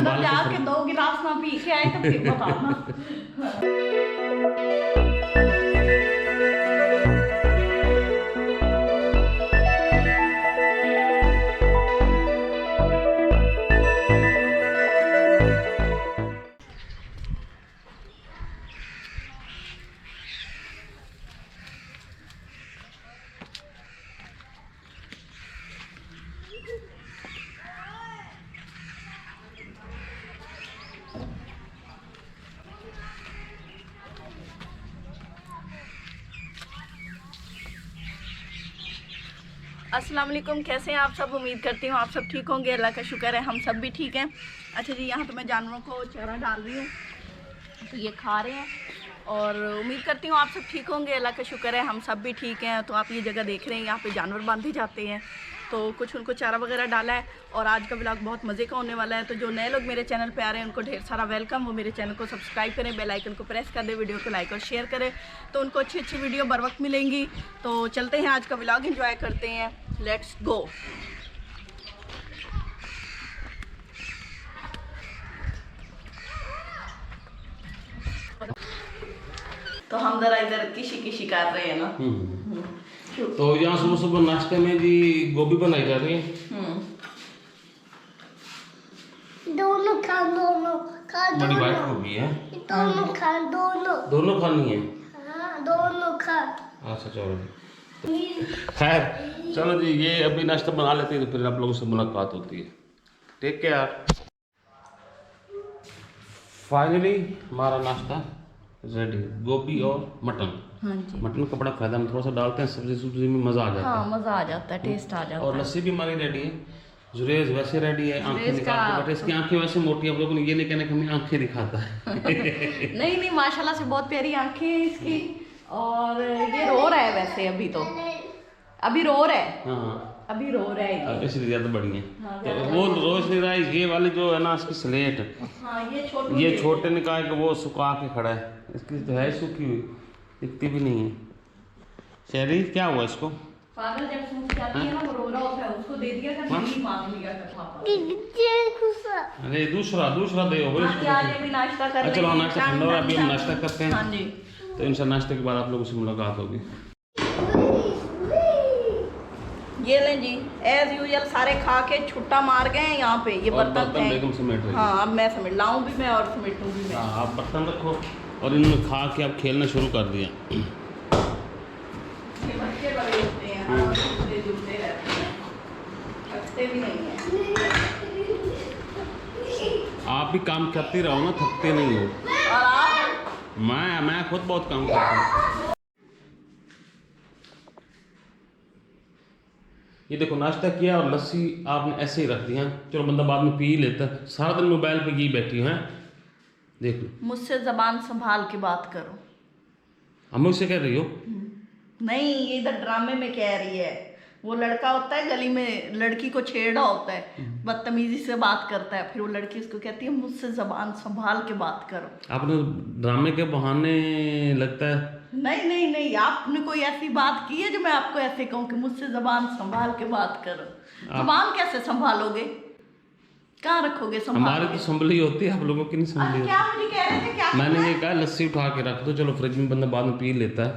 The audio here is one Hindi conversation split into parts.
जाके 2 गिलास ना पी के आए तो फिर बताना। अस्सलाम वालेकुम, कैसे हैं आप सब। उम्मीद करती हूँ आप सब ठीक होंगे। अल्लाह का शुक्र है हम सब भी ठीक हैं। अच्छा जी, यहाँ तो मैं जानवरों को चारा डाल रही हूँ तो ये खा रहे हैं और उम्मीद करती हूँ आप सब ठीक होंगे। अल्लाह का शुक्र है हम सब भी ठीक हैं। तो आप ये जगह देख रहे हैं, यहाँ पे जानवर बांधे जाते हैं तो कुछ उनको चारा वगैरह डाला है। और आज का व्लॉग बहुत मज़े का होने वाला है। तो जो नए लोग मेरे चैनल पे आ रहे हैं उनको ढेर सारा वेलकम। वो मेरे चैनल को सब्सक्राइब करें, बेल आइकन को प्रेस कर दें, वीडियो को लाइक और शेयर करें तो उनको अच्छी अच्छी वीडियो बर वक्त मिलेंगी। तो चलते हैं आज का व्लॉग एंजॉय करते हैं। Let's go. तो हम जरा इधर किशी कर रहे हैं ना। तो यहाँ सुबह सुबह नाश्ते में जी गोभी बनाई जा रही है। दोनों खा बड़ी वाइट गोभी है। दोनों खानी है। हाँ, दोनों खा। अच्छा चलो खैर, चलो जी ये अभी नाश्ता बना लेते हैं तो फिर आप लोगों से मुलाकात होती है। Take care. फाइनली हमारा नाश्ता रेडी, गोभी और मटन। हाँ जी, मटन का बड़ा फायदा, हम थोड़ा सा डालते हैं सब्जी में मज़ा आ जाता है। हाँ मज़ा आ जाता है, टेस्ट आ जाता और है। लस्सी भी हमारी रेडी है। जुरेज वैसे रेडी है, आंखें निकाल के बैठे। इसकी आंखें वैसे मोटी है, आप लोगों ने ये नहीं कहना कि हमें आंखें दिखाता है। नहीं माशाल्लाह से बहुत प्यारी आंखें हैं इसकी। और ये रो रहा है वैसे, अभी रो रहा है। हाँ अभी रो रहा है ये। इसलिए ज़्यादा बड़ी है। हाँ, तो वो रोज नहीं रहा है। ये वाली जो है ना इसकी स्लेट, हाँ ये छोटे ने कहा कि वो सुखा के खड़ा है। इसकी तो है सूखी हुई, दिखती भी नहीं है। शहरी क्या हुआ इसको? पागल जब सूख जाती है ना वो रो रहा होता है, उसको दे दिया कर, नहीं मांग लिया कर पापा। अरे दूसरा दे हो हाँ जी, आज भी नाश्ता कर लेंगे। चलो नाश्ता ठंडा हो रहा है, अभी हम नाश्ता करते हैं। हाँ जी, तो इंशाल्लाह नाश्ते के बाद आप लोगों से मुलाकात होगी। ये लें जी, एज यूजुअल सारे खा के छुट्टा मार गए हैं यहाँ पे। ये बर्तन बेगम समेट रही है। हाँ, अब मैं समेट लाऊं भी मैं और समेटूं भी मैं। हाँ आप बर्तन रखो। और इन्होंने खा के अब खेलना शुरू कर दिया। ये बच्चे बड़े होते हैं, जुलते रहते हैं, थकते भी नहीं हैं। आप भी काम करते रहो ना, थकते नहीं हो। और आप? मैं खुद बहुत काम करता हूँ। ये देखो नाश्ता किया और लस्सी आपने ऐसे ही रख दी है। चलो बंदा बाद में पी ही लेता है। सारा दिन मोबाइल पे ही बैठी हैं। देख लो, मुझसे जबान संभाल के बात करो। हम मुझसे कह रही हो? नहीं, ये इधर ड्रामे में कह रही है। वो लड़का होता है गली में, लड़की को छेड़ा होता है, बदतमीजी से बात करता है, फिर वो लड़की उसको कहती है मुझसे जबान संभाल के बात करो। आपने ड्रामे के बहाने लगता है। नहीं, आपने कोई ऐसी बात की है जो मैं आपको ऐसे कहूँ कि मुझसे जबान संभाल के बात करो? जबान कैसे संभालोगे, कहाँ रखोगे संभाल? हमारी तो संभली होती है, आप लोगों की नहीं संभली होती। क्या मुझे कह रहे थे? क्या मैंने ये कहा लस्सी उठा के रख दो, चलो फ्रिज में बंदा बाद में पी लेता है।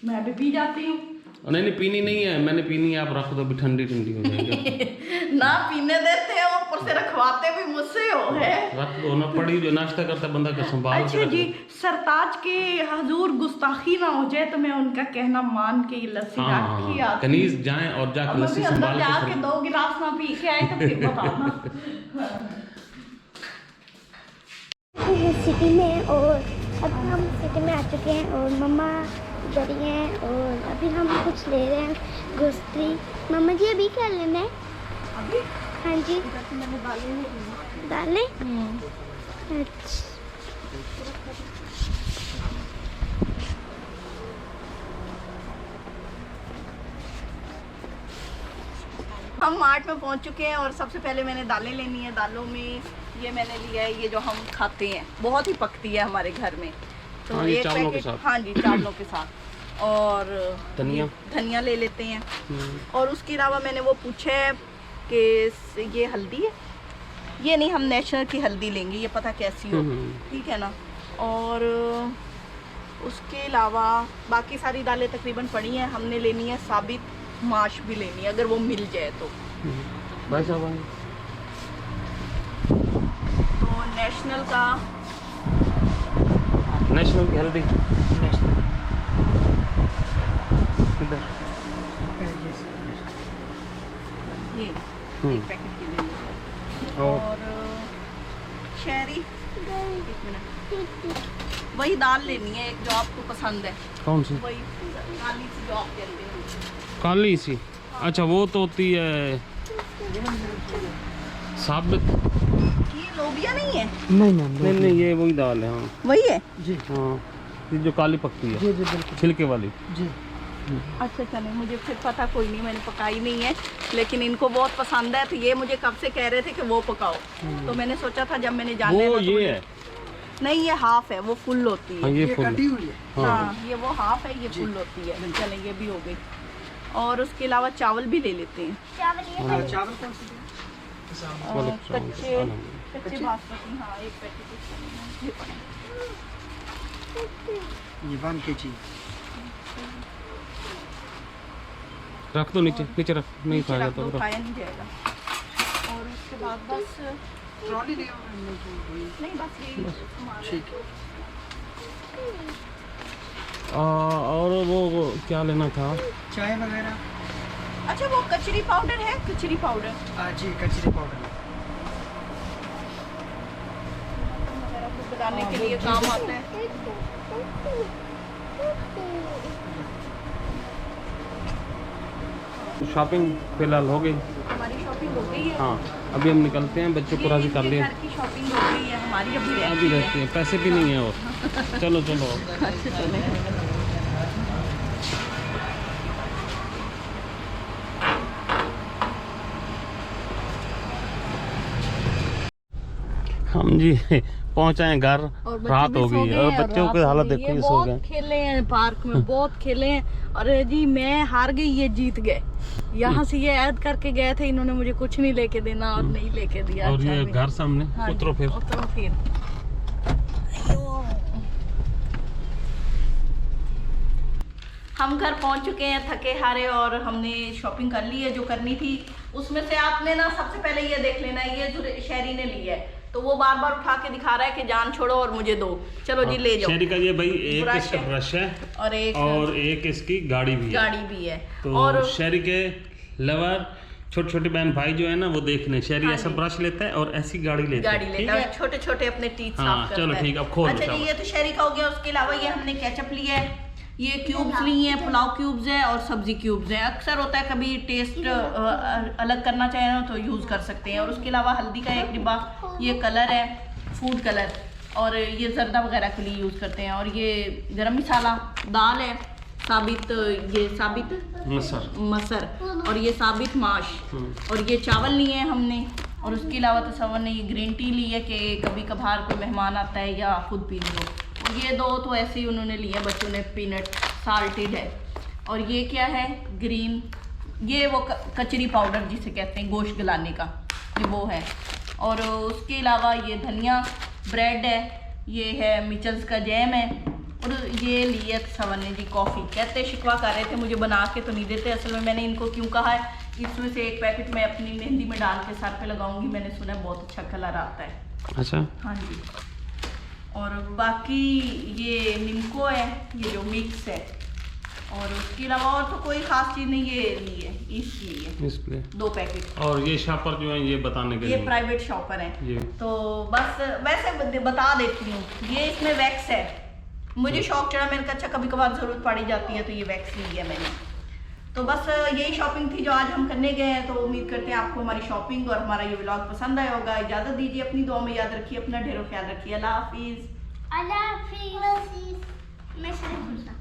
मैं भी पी जाती हूँ। नहीं पीनी नहीं है, मैंने पीनी है, आप रख दो, अभी ठंडी हो जाएगी। ना पीने देते हो, ऊपर से रखवाते भी मुझसे हो है। रख दो ना, पड़ी जो नाश्ता करता है बंदा का संभाल के अच्छा रख जी, दो। सरताज के हजूर गुस्ताखी ना हो जाए तो मैं उनका कहना मान के ये लस्सी रखी हाँ, कनीज जाएं और जाके लस्सी संभाल के 2 गिलास ना पी के आए तो फिर बताना। सिटी में, और अब हम सिटी में आ चुके हैं और मम्मा इधर ही हैं और अभी हम कुछ ले रहे हैं गोश्ती। मम्मा जी अभी क्या लेना है? अभी? हाँ जी, मैंने दालें। अच्छा, हम मार्ट में पहुंच चुके हैं और सबसे पहले मैंने दालें लेनी है। दालों में ये मैंने लिया है, ये जो हम खाते हैं बहुत ही पकती है हमारे घर में। तो हाँ, एक चावलों के पैकेट, साथ। हाँ जी चावलों के साथ। और धनिया ले लेते हैं। और उसके अलावा मैंने वो पूछा है कि ये हल्दी है, ये नहीं, हम नेशनल की हल्दी लेंगे, ये पता कैसी हो, ठीक है ना। और उसके अलावा बाकी सारी दालें तकरीबन पड़ी हैं। हमने लेनी है साबित माश भी लेनी है, अगर वो मिल जाए तो। भाई साहब तो नेशनल का, नेशनल की हल्दी ये एक पैकेट की ले लीजिए। और शहरी, एक मिनट, वही दाल लेनी है एक जो आपको पसंद है। कौन सी? वही काली सी जो आप कहते हैं। काली सी? अच्छा, वो तो होती है साबित। ये लोबिया नहीं है? नहीं नहीं, ये वही दाल है। हाँ वही है जी। हाँ, ये जो काली पकती है। जी जी बिल्कुल छिलके वाली। जी। अच्छा चले, मुझे फिर पता कोई नहीं, मैंने पकाई नहीं है, लेकिन इनको बहुत पसंद है, तो ये मुझे कब से कह रहे थे कि वो पकाओ, तो मैंने सोचा था जब मैंने जाना वो है तो ये है। नहीं, ये हाफ है, वो फुल होती है। हाँ, ये फुल कटी हुई है। हाँ, ये वो हाफ है, ये फुल होती है। चले, ये भी हो गई। और उसके अलावा चावल भी ले लेते हैं। चावल कौन सी? कच्चे बासमती, हाँ, एक पैकेट। ये 1 kg। रख दो नीचे, नीचे रख, नहीं खाया तो जाता। खाया नहीं जाएगा। और उसके बाद बस ट्रॉली ले नहीं, बस यही सामान है। ठीक है। और वो क्या लेना था? चाय वगैरह। अच्छा, वो कचरी पाउडर है, कचरी पाउडर जी, कचरी पाउडर वगैरह को बनाने के लिए काम आता है। शॉपिंग फिलहाल हो गई। हमारी शॉपिंग हो गई है। हाँ, अभी हम निकलते हैं, बच्चों को राजी कर लिया। घर की शॉपिंग हो गई है, हमारी अभी अभी रहती है, पैसे भी नहीं है और। चलो चलो। अच्छा चले। हम जी पहुंचे हैं घर, रात हो गई और बच्चों की हालत देखो, ये सो गए। खेले हैं पार्क में, बहुत खेले हैं। और जी मैं हार गई, ये जीत गए। यहाँ से ये ऐड करके गए थे, इन्होंने मुझे कुछ नहीं लेके देना और नहीं लेके दिया। और अच्छा ये घर सामने, हाँ, उतरो फिर। उतरो फिर। हम घर पहुंच चुके हैं थके हारे, और हमने शॉपिंग कर ली है जो करनी थी। उसमें से आपने ना सबसे पहले ये देख लेना, ये जो शहरी ने ली है, तो वो बार बार उठा के दिखा रहा है कि जान छोड़ो और मुझे दो। चलो जी ले जाओ। शहरी का ये भाई एक ब्रश इसका है। ब्रश है और एक इसकी गाड़ी भी है। गाड़ी भी है। तो और शहरी के लवर छोटे छोटे बहन भाई जो है ना, वो देखने शहरी हाँ ऐसा जी। ब्रश लेता है और ऐसी गाड़ी लेता है। छोटे छोटे अपने टीथ हाँ, साफ करता चलो है। ठीक, अब खोल अच्छा लो जी, ये तो शहरी का हो गया। उसके अलावा ये हमने केचप लिया है, ये क्यूब्स ली हैं, पुलाव क्यूब्स है और सब्जी क्यूब्स हैं। अक्सर होता है कभी टेस्ट अलग करना चाहे ना तो यूज़ कर सकते हैं। और उसके अलावा हल्दी का एक डिब्बा, ये कलर है फूड कलर, और ये जर्दा वगैरह के लिए यूज़ करते हैं। और ये गरम मसाला, दाल है साबित, ये साबित मसर, और ये साबित माश, और ये चावल लिए हैं हमने। और उसके अलावा तो सवन ने ये ग्रीन टी ली है कि कभी कभार कोई मेहमान आता है या खुद पी लो। ये दो तो ऐसे ही उन्होंने लिया, बच्चों ने, पीनट साल्टेड है। और ये क्या है, ग्रीन, ये वो कचरी पाउडर जिसे कहते हैं गोश्त गलाने का, ये वो है। और उसके अलावा ये धनिया, ब्रेड है, ये है मिचल्स का जैम है। और ये लिए सवन ने जी कॉफ़ी। कहते शिकवा कर रहे थे मुझे बना के तो नहीं देते। असल में मैंने इनको क्यों कहा है, इसमें से एक पैकेट मैं अपनी मेहंदी में डाल के सर पे लगाऊंगी, मैंने सुना है बहुत अच्छा कलर आता है। अच्छा, हाँ जी। और बाकी ये निम्को है, ये जो मिक्स है। और उसके अलावा और तो कोई ख़ास चीज़ नहीं, ये ली है, इसलिए डिस्प्ले 2 पैकेट। और ये शॉपर जो है ये बताने के ये लिए, प्राइवेट शॉपर है। ये तो बस वैसे बता देती हूँ, ये इसमें वैक्स है। मुझे शौक चढ़ा, मैंने कहा अच्छा कभी कभार ज़रूरत पड़ी जाती है तो ये वैक्स ली है मैंने। तो बस यही शॉपिंग थी जो आज हम करने गए हैं। तो उम्मीद करते हैं आपको हमारी शॉपिंग और हमारा ये व्लॉग पसंद आया होगा। इजाज़त दीजिए, अपनी दुआ में याद रखिए, अपना ढेरों ख्याल रखिए। अल्लाह हाफिज़। अल्लाह हाफिज़। मैं सिर्फ